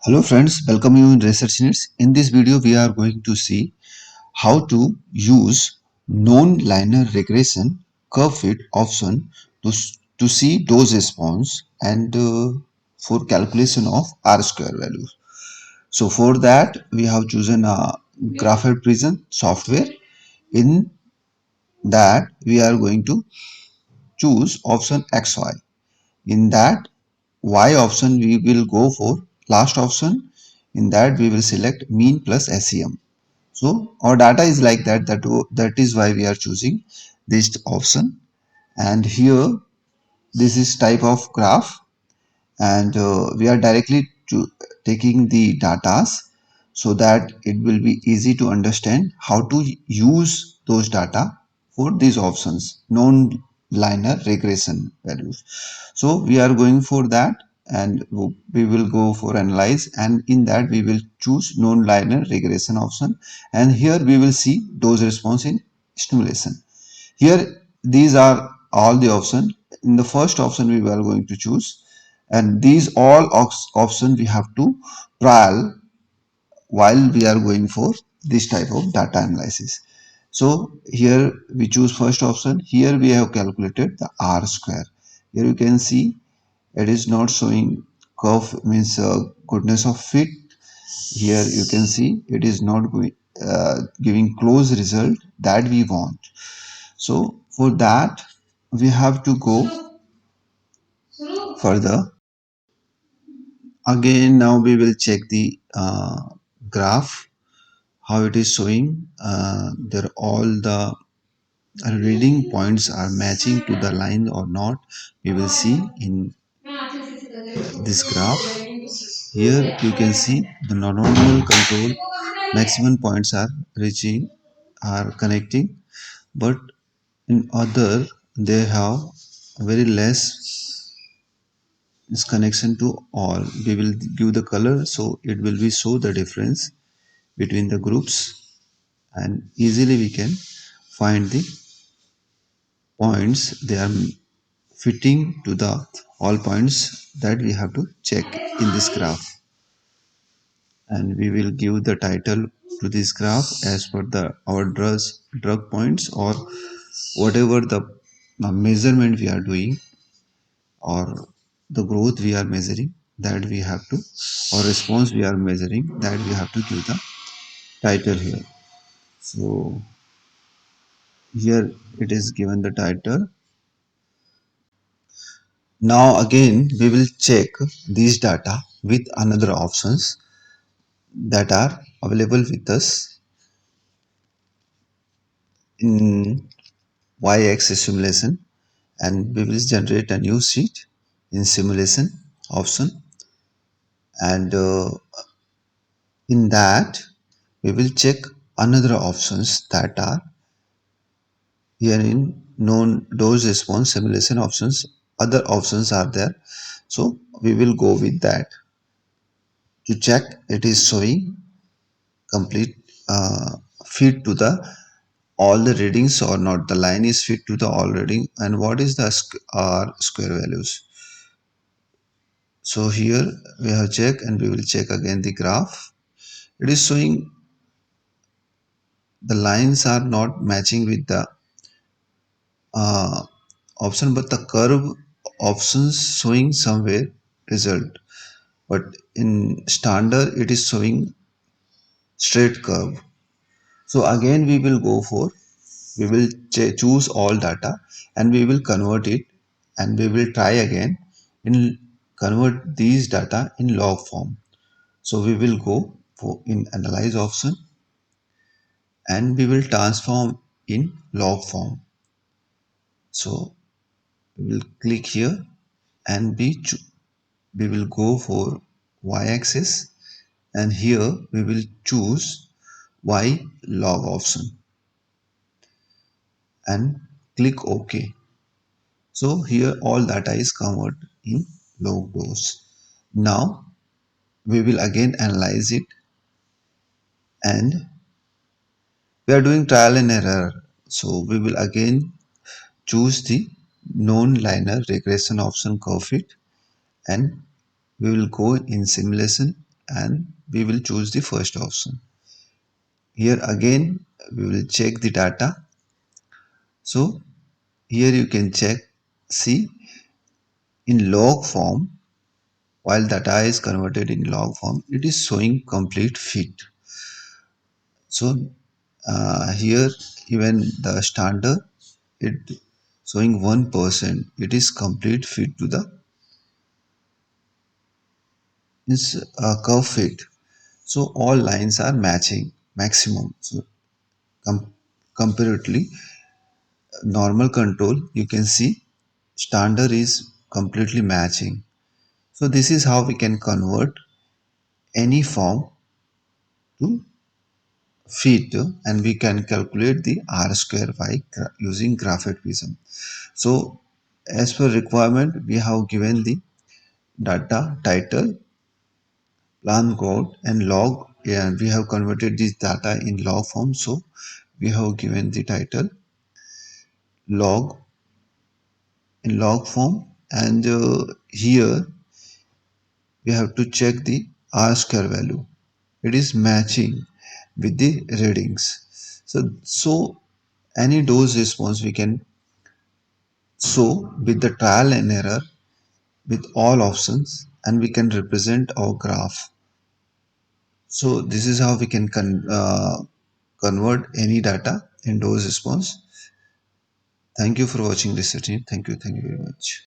Hello friends, welcome you in Research Needs. In this video, we are going to see how to use non-linear regression curve fit option to see dose response and for calculation of R square values. So for that, we have chosen a Graph Prism software. In that, we are going to choose option XY. In that Y option, we will go for last option. In that, we will select mean plus SEM. So our data is like that. That is why we are choosing this option. And here, this is type of graph, and we are directly taking the data so that it will be easy to understand how to use those data for these options non-linear regression values. So we are going for that, and we will go for analyze, and in that we will choose non-linear regression option, and here we will see dose response in stimulation. Here these are all the options. In the first option we are going to choose, and these all options we have to trial while we are going for this type of data analysis. So here we choose first option. Here we have calculated the R square. Here you can see it is not showing curve, means goodness of fit. Here you can see it is not giving close result that we want. So for that we have to go further. Again, now we will check the graph, how it is showing. There all the reading points are matching to the line or not. We will see in this graph. Here you can see the normal control maximum points are reaching, are connecting, but in other they have very less is connection to all. We will give the color so it will be show the difference between the groups, and easily we can find the points they are fitting to the all points that we have to check in this graph. And we will give the title to this graph as per the our drug points, or whatever the measurement we are doing, or the growth we are measuring, that we have to, or response we are measuring, that we have to give the title here. So here it is given the title. Now again we will check these data with another options that are available with us in y-axis simulation, and we will generate a new sheet in simulation option, and in that we will check another options that are here in known dose response simulation options. Other options are there, so we will go with that to check it is showing complete fit to the all the readings or not, the line is fit to the all reading, and what is the r square values. So here we have check, and we will check again the graph. It is showing the lines are not matching with the uh, option, but the curve options showing somewhere result, but in standard it is showing straight curve. So again we will go for, we will choose all data, and we will convert it, and we will try again in convert these data in log form. So we will go for in analyze option, and we will transform in log form. So we will click here, and we will go for y-axis, and here we will choose y log option and click OK. So here all data is converted in log dose. Now we will again analyze it, and we are doing trial and error. So we will again choose the non-linear regression option curve fit, and we will go in simulation, and we will choose the first option. Here again we will check the data. So here you can check, see, in log form, while data is converted in log form, it is showing complete fit. So here even the standard, it showing 1%, it is complete fit to the is curve fit. So all lines are matching maximum. So comparatively normal control, you can see standard is completely matching. So this is how we can convert any form to feet, and we can calculate the r square by using graphite So as per requirement, we have given the data title, plan code and log, and we have converted this data in log form. So we have given the title log in log form, and here we have to check the r square value. It is matching with the readings. So any dose response we can show with the trial and error with all options, and we can represent our graph. So this is how we can convert any data in dose response. Thank you for watching this session. Thank you very much.